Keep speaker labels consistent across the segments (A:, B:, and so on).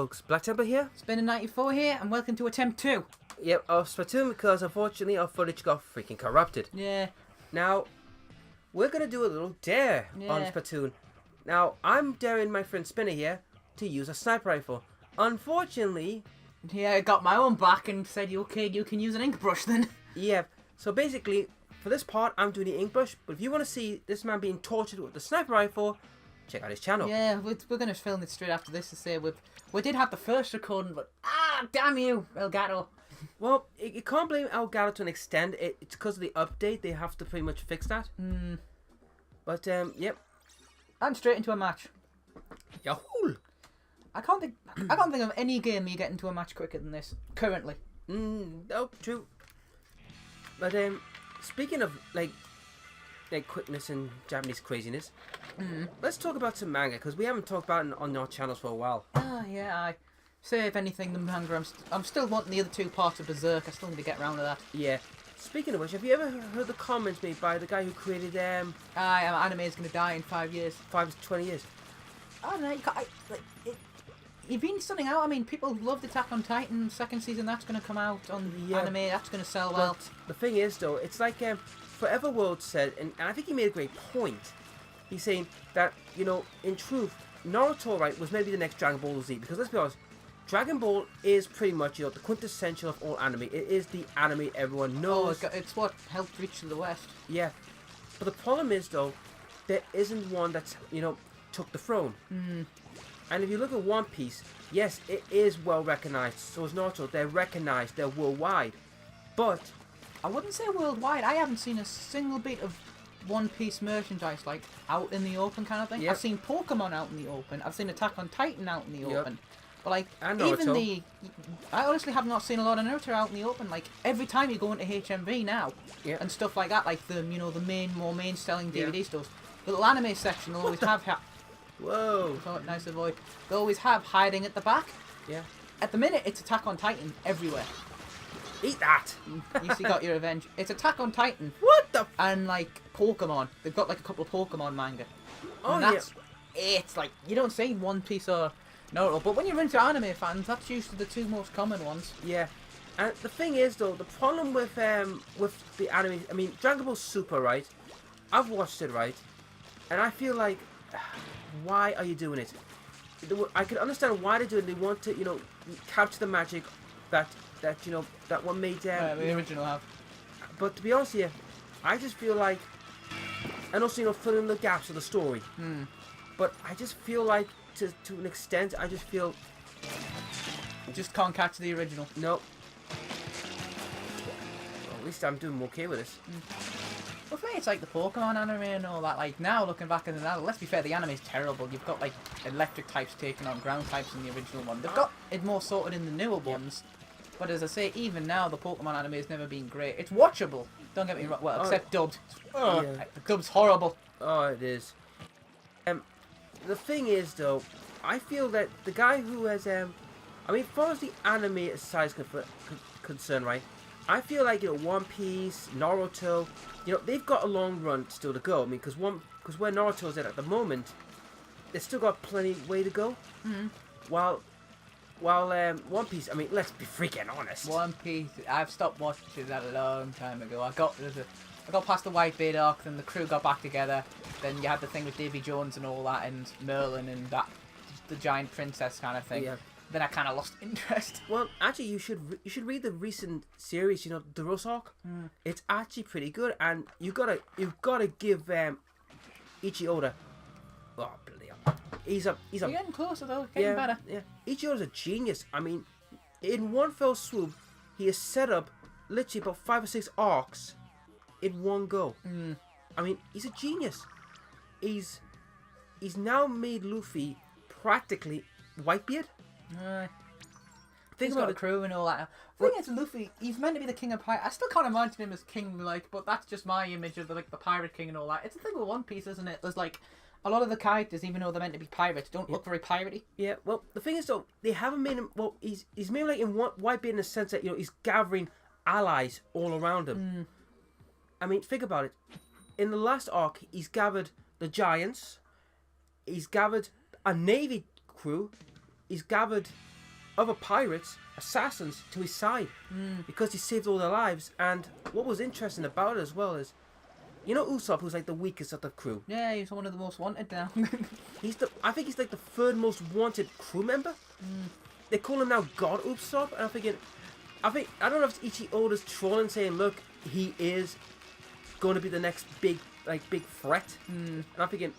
A: folks, Black Temper here.
B: Spinda94 here, and welcome to attempt 2.
A: Yep, of Splatoon, because unfortunately our footage got freaking corrupted.
B: Yeah.
A: Now, we're going to do a little dare on Splatoon. Now, I'm daring my friend Spinner here to use a sniper rifle. Unfortunately...
B: Yeah, I got my own back and said, okay, you can use an ink brush then.
A: Yeah, so basically, for this part, I'm doing the ink brush, but if you want to see this man being tortured with the sniper rifle, check out his channel.
B: Yeah, we're going to film it straight after this to say we did have the first recording, but damn you, Elgato.
A: Well, you can't blame Elgato to an extent. It's because of the update. They have to pretty much fix that. But, yep.
B: And straight into a match.
A: Yahoo!
B: I can't think of any game you get into a match quicker than this, currently.
A: No, true. But, speaking of, like quickness and Japanese craziness, let's talk about some manga, because we haven't talked about it on our channels for a while.
B: Yeah, I say if anything, the manga, I'm still wanting the other two parts of Berserk. I still need to get around to that.
A: Yeah. Speaking of which, have you ever heard the comments made by the guy who created,
B: anime is going to die in 5 years.
A: 5 to 20 years?
B: I don't know, you've been stunning out. I mean, people loved Attack on Titan. Second season, that's going to come out on anime. That's going to sell well.
A: The thing is, though, it's like Forever World said, and I think he made a great point. He's saying that, you know, in truth, Naruto, right, was maybe the next Dragon Ball Z. Because let's be honest, Dragon Ball is pretty much, you know, the quintessential of all anime. It is the anime everyone knows.
B: Oh, it's what helped reach to the West.
A: Yeah. But the problem is, though, there isn't one that's, you know, took the throne. And if you look at One Piece, yes, it is well recognized. So is Naruto. They're recognized. They're worldwide. But
B: I wouldn't say worldwide. I haven't seen a single bit of One Piece merchandise like out in the open kind of thing. I've seen Pokemon out in the open. I've seen Attack on Titan out in the open. But like even I honestly have not seen a lot of Naruto out in the open. Like every time you go into HMV now and stuff like that, like the the more main selling DVD stores, the little anime section will always have.
A: Whoa!
B: Oh, nice avoid. They always have hiding at the back.
A: Yeah.
B: At the minute, it's Attack on Titan everywhere.
A: Eat that!
B: You got your revenge. It's Attack on Titan.
A: What the?
B: And like Pokemon. They've got like a couple of Pokemon manga.
A: Oh,
B: and that's it's like you don't see One Piece or Naruto, but when you're into anime fans, that's usually the two most common ones.
A: Yeah. And the thing is, though, the problem with the anime, I mean, Dragon Ball Super, right? I've watched it, right? And I feel like, why are you doing it? I can understand why they do it. They want to, you know, capture the magic that you know that one made
B: the original have.
A: But to be honest here, I just feel like, and also, you know, fill in the gaps of the story. But I just feel like, to an extent, I just feel
B: you just can't catch the original.
A: No. Well, at least I'm doing okay with this.
B: Well, for me, it's like the Pokemon anime and all that. Like, now, looking back at it now, let's be fair, the anime's terrible. You've got, like, electric types taking on ground types in the original one. They've got it more sorted in the newer ones. But as I say, even now, the Pokemon anime has never been great. It's watchable. Don't get me wrong. Well, except dubbed. The dub's horrible.
A: Oh, it is. The thing is, though, I feel that the guy who has, I mean, as far as the anime side is concerned, right, I feel like, you know, One Piece, Naruto, you know, they've got a long run still to go. I mean, because where Naruto's at the moment, they've still got plenty way to go. While One Piece, I mean, let's be freaking honest.
B: One Piece, I've stopped watching that a long time ago. I got past the White Beard arc, then the crew got back together. Then you had the thing with Davy Jones and all that, and Merlin and that, the giant princess kind of thing. Then I kind of lost interest.
A: Well, actually, you should read the recent series. You know, the Rose Arc. It's actually pretty good, and you've gotta give Ichi Oda. Oh, bloody hell. He's
B: You're getting closer though, getting better.
A: Yeah, Ichi Oda's a genius. I mean, in one fell swoop, he has set up literally about 5 or 6 arcs in one go. I mean, he's a genius. He's now made Luffy practically Whitebeard.
B: Think about the crew and all that. The thing is, Luffy, he's meant to be the king of pirates. I still can't imagine him as king, like, but that's just my image of the pirate king and all that. It's the thing with One Piece, isn't it? There's like a lot of the characters, even though they're meant to be pirates, don't look very piratey.
A: Yeah. Well, the thing is, though, they haven't made him. Well, he's made like in Whitebeard in the sense that, you know, he's gathering allies all around him. I mean, think about it. In the last arc, he's gathered the giants. He's gathered a navy crew. He's gathered other pirates, assassins, to his side because he saved all their lives. And what was interesting about it as well is, you know, Usopp, who's like the weakest of the crew.
B: Yeah, he's one of the most wanted now.
A: I think he's like the third most wanted crew member. They call him now God Usopp, and I'm thinking, I don't know if it's Ichi Oda's trolling, saying, look, he is going to be the next big threat. And I'm thinking,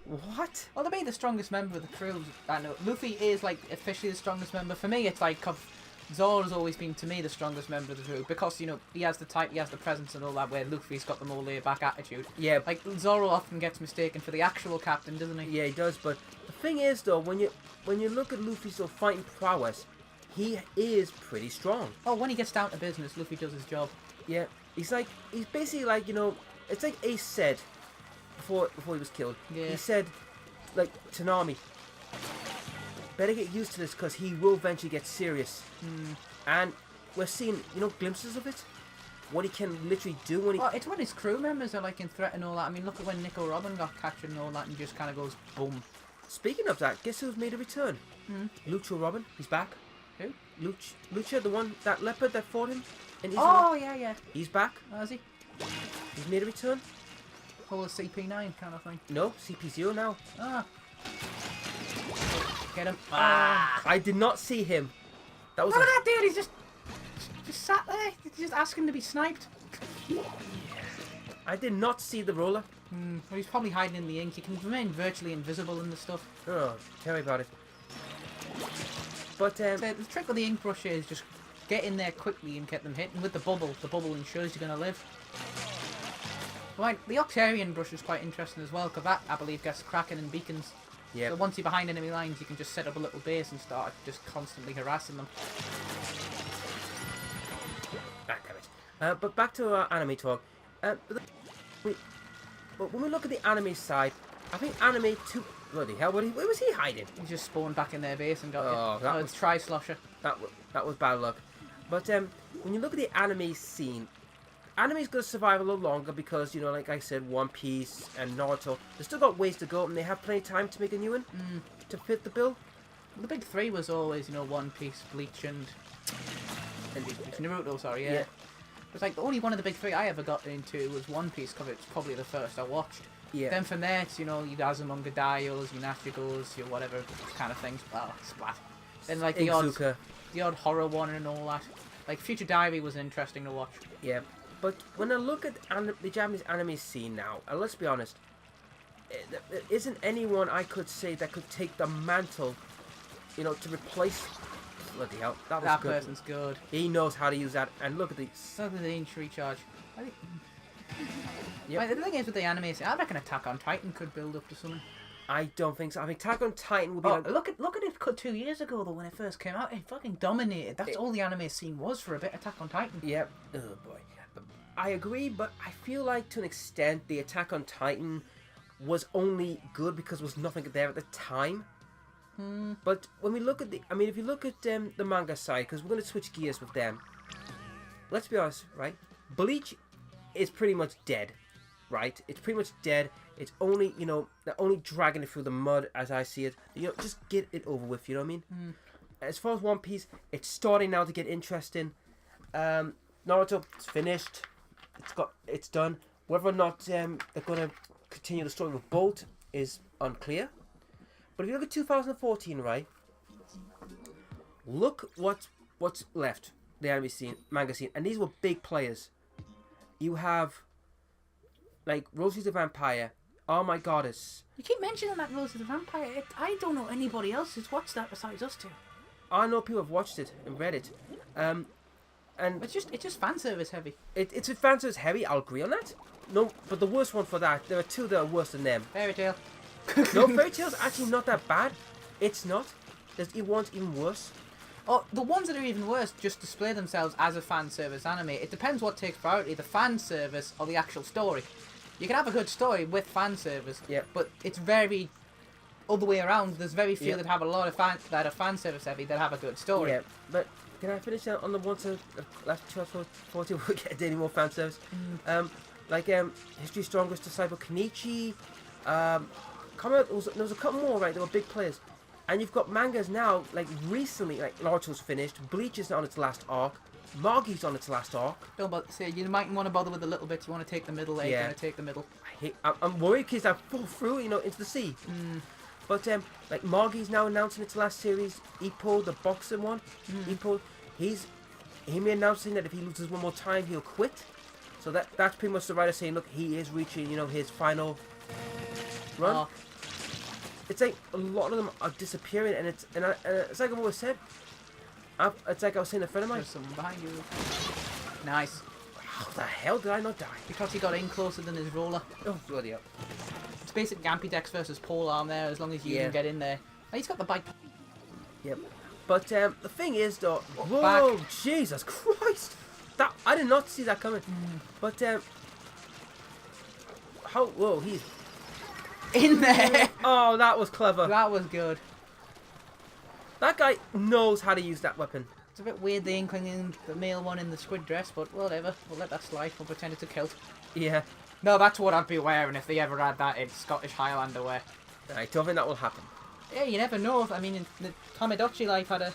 A: what?
B: Well, to be the strongest member of the crew, I know Luffy is like officially the strongest member. For me, it's like Zoro's always been to me the strongest member of the crew because, you know, he has the type, he has the presence and all that, where Luffy's got the more laid back attitude.
A: Yeah.
B: Like Zoro often gets mistaken for the actual captain, doesn't he?
A: Yeah, he does. But the thing is, though, when you look at Luffy's fighting prowess, he is pretty strong.
B: Oh, when he gets down to business, Luffy does his job.
A: Yeah, he's basically like, you know, it's like Ace said before he was killed.
B: Yeah.
A: He said, like, Tanami, better get used to this because he will eventually get serious. And we're seeing, you know, glimpses of it. What he can literally do when he...
B: Well, it's when his crew members are like in threat and all that. I mean, look at when Nico Robin got captured and all that and just kind of goes boom.
A: Speaking of that, guess who's made a return? Lucha Robin. He's back.
B: Who?
A: Lucha, the one, that leopard that fought him.
B: Oh, yeah.
A: He's back.
B: Oh, is he?
A: He's made a return.
B: Whole CP9 kind of thing.
A: No, CP0 now.
B: Ah. Get him.
A: I did not see him. That was
B: Look at that dude, he's just sat there. He's just asking to be sniped.
A: I did not see the roller.
B: Well, he's probably hiding in the ink. He can remain virtually invisible in the stuff.
A: Oh, tell me about it. But
B: The trick with the ink brush is just get in there quickly and get them hit. And with the bubble ensures you're going to live. Right, the Octarian brush is quite interesting as well, because that, I believe, gets cracking and beacons.
A: yeah,
B: So once you're behind enemy lines, you can just set up a little base and start just constantly harassing them.
A: damn it. But back to our anime talk. But when we look at the anime side, I think anime too. Bloody hell! Where was he hiding?
B: He just spawned back in their base and got
A: Oh,
B: it.
A: that
B: Oh,
A: was-
B: it's Tri-Slosher.
A: That was bad luck. But when you look at the anime scene, anime's gonna survive a little longer because, you know, like I said, One Piece and Naruto, they still got ways to go and they have plenty of time to make a new one to fit the bill.
B: The big three was always, you know, One Piece, Bleach, and Naruto. Sorry, yeah. It's like the only one of the big three I ever got into was One Piece because it's probably the first I watched.
A: Yeah.
B: Then from there, it's, you know, your Azumanga Daiohs, your Nachigos, your whatever kind of things. Well, Splat. Then like the odd horror one and all that. Like Future Diary was interesting to watch.
A: Yeah. But when I look at the Japanese anime scene now, and let's be honest, there isn't anyone I could say that could take the mantle, you know, to replace. Bloody hell, that was
B: That
A: good.
B: person's good.
A: He knows how to use that, and look at the.
B: Look at the inch recharge.
A: Yep.
B: Like, the thing is with the anime, I reckon Attack on Titan could build up to something.
A: I don't think so. I think Attack on Titan will be.
B: Oh, look at it 2 years ago though when it first came out. It fucking dominated. That's all the anime scene was for a bit. Attack on Titan.
A: Yep. Oh boy. I agree, but I feel like to an extent the Attack on Titan was only good because there was nothing there at the time. But when we look at if you look at the manga side, because we're going to switch gears with them. Let's be honest, right? Bleach is pretty much dead, right? It's pretty much dead. It's only, you know, they're only dragging it through the mud as I see it. You know, just get it over with, you know what I mean? As far as One Piece, it's starting now to get interesting. Naruto, it's finished. It's done. Whether or not they're going to continue the story with Bolt is unclear. But if you look at 2014, right? Look what's left, the anime scene, manga scene, and these were big players. You have like Rosie the Vampire, Oh My Goddess.
B: You keep mentioning that Rosie the Vampire. I don't know anybody else who's watched that besides us two.
A: I know people have watched it and read it. And
B: it's just fan service heavy.
A: It's a fan service heavy. I'll agree on that. No, but the worst one for that, there are two that are worse than them.
B: Fairy Tail.
A: No, Fairy Tail's actually not that bad. It's not. There's one's even worse.
B: Oh, the ones that are even worse just display themselves as a fan service anime. It depends what takes priority, the fan service or the actual story. You can have a good story with fan service, but it's very other way around. There's very few that have a lot of that are fan service heavy that have a good story.
A: Yeah, but can I finish on the ones that last 1240 we'll get any more fan service? History Strongest Disciple Kenichi. There was a couple more, right? They were big players. And you've got mangas now, like recently, like Naruto's finished, Bleach is on its last arc, Magi's on its last arc.
B: Don't bother, say you might want to bother with the little bits. You want to take the middle. You're gonna take the middle.
A: I'm worried because I fall through, into the sea. But like Magi's now announcing its last series. Ippo, the boxing one. Ippo, he may announcing that if he loses one more time, he'll quit. So that's pretty much the writer saying, look, he is reaching, his final run.
B: Oh.
A: It's like a lot of them are disappearing, and it's like I've always said. It's like I was saying to a friend of mine.
B: There's someone behind you. Nice.
A: How the hell did I not die?
B: Because he got in closer than his roller.
A: Oh, bloody hell.
B: It's basic Ampidex versus Polearm there, as long as you can get in there. Oh, he's got the bike.
A: Yep. But the thing is, though... Whoa,
B: back.
A: Jesus Christ! I did not see that coming. But, whoa, he's...
B: In there!
A: Oh, that was clever.
B: That was good.
A: That guy knows how to use that weapon.
B: It's a bit weird, the inkling in the male one in the squid dress, but whatever. We'll let that slide. We'll pretend it's a kilt.
A: Yeah.
B: No, that's what I'd be wearing if they ever had that in Scottish Highlander wear.
A: I don't think that will happen.
B: Yeah, you never know. I mean, in the Tamagotchi life had a...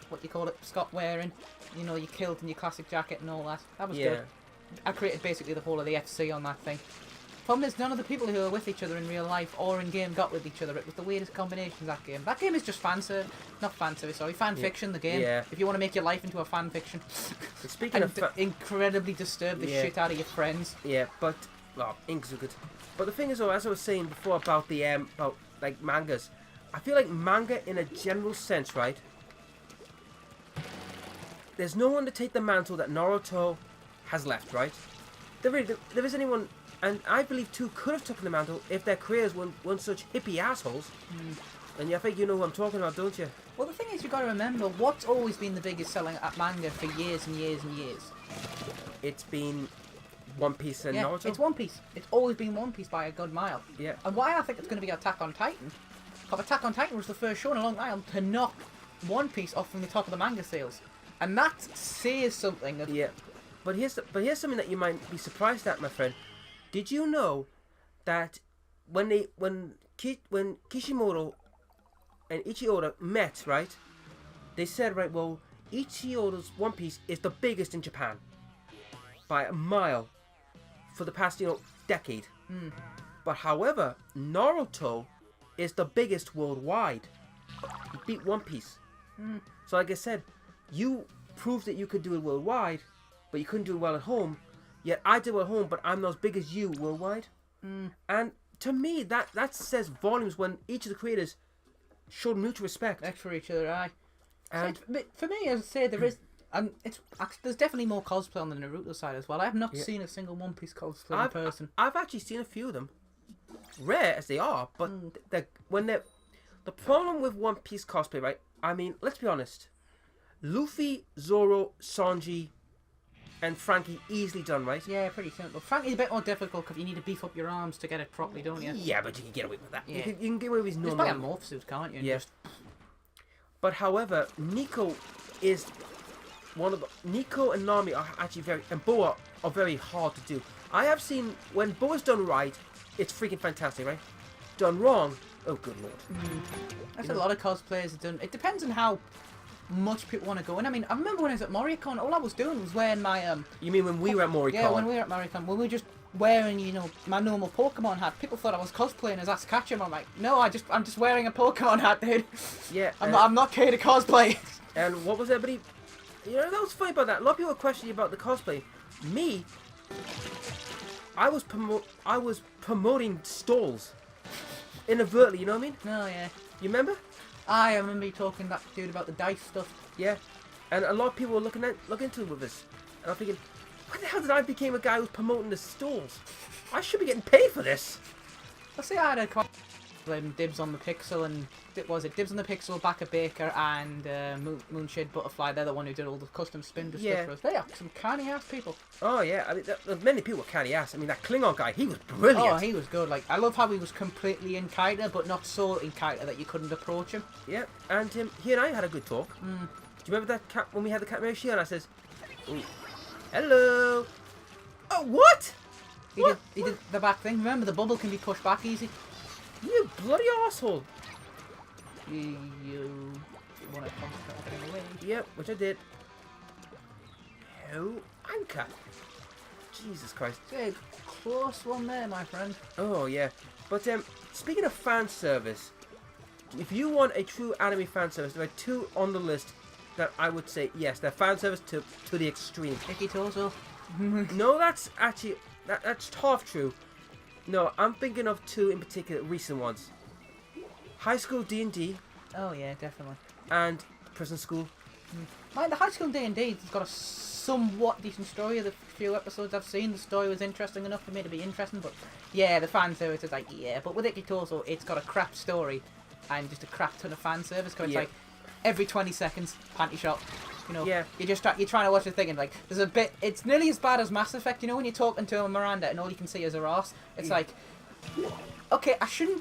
B: What do you call it? Scott wearing. Your kilt and your classic jacket and all that. That was good. I created basically the whole of the FC on that thing. Problem is, none of the people who were with each other in real life or in game got with each other. It was the weirdest combinations, that game. That game is just fan fiction, the game.
A: Yeah.
B: If you want to make your life into a fan fiction.
A: Speaking of...
B: incredibly disturb the shit out of your friends.
A: Yeah, but... Well, inks are good. But the thing is, though, as I was saying before about the, like, mangas, I feel like manga, in a general sense, right? There's no one to take the mantle that Naruto has left, right? There isn't anyone... And I believe two could have taken the mantle if their careers weren't such hippie assholes. And I think you know who I'm talking about, don't you?
B: Well, the thing is, you've got to remember, what's always been the biggest selling at manga for years and years and years?
A: It's been One Piece and Naruto.
B: It's One Piece. It's always been One Piece by a good mile.
A: Yeah.
B: And why I think it's going to be Attack on Titan, because Attack on Titan was the first show in a long while to knock One Piece off from the top of the manga sales. And that says something.
A: Yeah. But here's something that you might be surprised at, my friend. Did you know that when Kishimoto and Ichi Oda met, right? They said, right, well, Ichi Oda's One Piece is the biggest in Japan by a mile for the past, decade. But however, Naruto is the biggest worldwide. He beat One Piece. So like I said, you proved that you could do it worldwide, but you couldn't do it well at home. Yet I did well at home, but I'm not as big as you worldwide. And to me, that says volumes when each of the creators showed mutual respect.
B: Next for each other, aye.
A: And
B: for me, as I say, there is... there's definitely more cosplay on the Naruto side as well. I have not seen a single One Piece cosplay in person.
A: I've actually seen a few of them. Rare as they are, but the problem with One Piece cosplay, right? I mean, let's be honest. Luffy, Zoro, Sanji, and Frankie easily done, right?
B: Yeah, pretty simple. Frankie's a bit more difficult because you need to beef up your arms to get it properly, don't you?
A: Yeah, but you can get away with that.
B: Yeah.
A: You can get away with his normal...
B: Just buy a morph suit, can't you?
A: Yeah. But however, Nico is one of the... Nico and Nami are actually very... And Boa are very hard to do. I have seen... When Boa's done right, it's freaking fantastic, right? Done wrong, oh good lord.
B: That's a lot of cosplayers have done. It depends on how much people want to go in. I mean, I remember when I was at MorioCon, all I was doing was wearing my...
A: You mean when we were at MorioCon?
B: Yeah, when we were at MorioCon. When we were just wearing, my normal Pokemon hat. People thought I was cosplaying as Ash Ketchum. I'm like, no, I'm just wearing a Pokemon hat, dude.
A: Yeah.
B: I'm not here to cosplay.
A: And what was everybody... that was funny about that. A lot of people were questioning about the cosplay. Me, I was promoting stalls. Inadvertently, you know what I mean?
B: Oh, yeah.
A: You remember?
B: I remember you talking to that dude about the dice stuff.
A: Yeah. And a lot of people were looking into it with us. And I'm thinking, why the hell did I become a guy who's promoting the stalls? I should be getting paid for this.
B: I see I had a Dibs on the Pixel and... Dibs on the Pixel, Backer Baker and Moonshade Butterfly. They're the one who did all the custom Spinda stuff for us. They are some canny ass people.
A: Oh yeah, I mean, many people were canny ass. I mean, that Klingon guy, he was brilliant.
B: Oh, he was good. Like, I love how he was completely in Kaita, but not so in Kaita that you couldn't approach him.
A: Yeah, and he and I had a good talk. Do you remember that cat when we had the cat ratio? And I says, ooh, hello. Oh, what?
B: He did the back thing. Remember, the bubble can be pushed back easy.
A: You bloody arsehole.
B: You want to concentrate on getting away.
A: Yep, which I did. Oh, anchor. Jesus Christ.
B: Okay, close one there, my friend.
A: Oh, yeah. But speaking of fan service, if you want a true anime fan service, there are two on the list that I would say, yes, they're fan service to the extreme.
B: Icky Torso.
A: No, that's actually, that's half true. No, I'm thinking of two in particular, recent ones. High School D&D.
B: Oh, yeah, definitely.
A: And Prison School.
B: The High School D&D has got a somewhat decent story. The few episodes I've seen, the story was interesting enough for me to be interesting. But yeah, the fan service is like, yeah. But with Icky Torso, it's got a crap story and just a crap ton of fan service. Cause it's like every 20 seconds, panty shot. You know, you're trying to watch the thing and like there's a bit. It's nearly as bad as Mass Effect. You know when you're talking to a Miranda and all you can see is her arse. It's like, okay,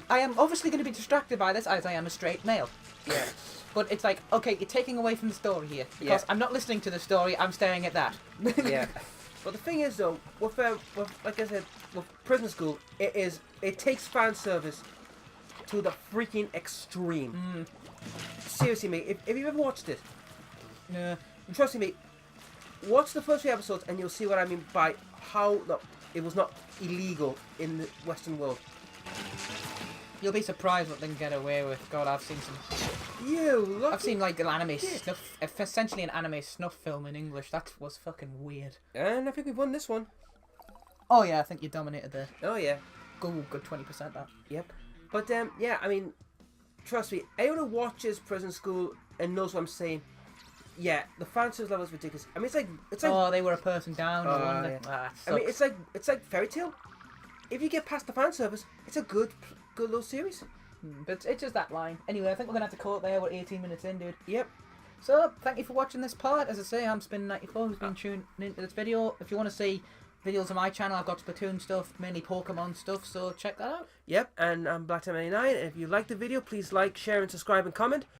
B: I am obviously going to be distracted by this as I am a straight male.
A: Yeah.
B: But it's like, okay, you're taking away from the story here. Because I'm not listening to the story, I'm staring at that.
A: Yeah. But the thing is, though, with like I said, with Prison School, it takes fan service to the freaking extreme. Seriously, mate, if you've ever watched it, trust me, mate, watch the first few episodes and you'll see what I mean by how it was not illegal in the Western world.
B: You'll be surprised what they can get away with. God, I've seen some... I've seen like an anime snuff, essentially an anime snuff film in English. That was fucking weird.
A: And I think we've won this one.
B: Oh yeah, I think you dominated there.
A: Oh yeah.
B: Good 20% that.
A: Yep. But yeah, I mean, trust me, anyone who watches Prison School and knows what I'm saying, yeah, the fan service level is ridiculous. I mean, it's like
B: oh, they were a person down.
A: I mean, it's like Fairy Tail. If you get past the fan service, it's a good little series.
B: But it's just that line. Anyway, I think we're going to have to call it there. We're 18 minutes in, dude.
A: Yep.
B: So, thank you for watching this part. As I say, I'm Spinda94, who's been tuning into this video. If you want to see videos on my channel, I've got Splatoon stuff, mainly Pokemon stuff, so check that out.
A: Yep, and I'm Black99. If you liked the video, please like, share, and subscribe and comment.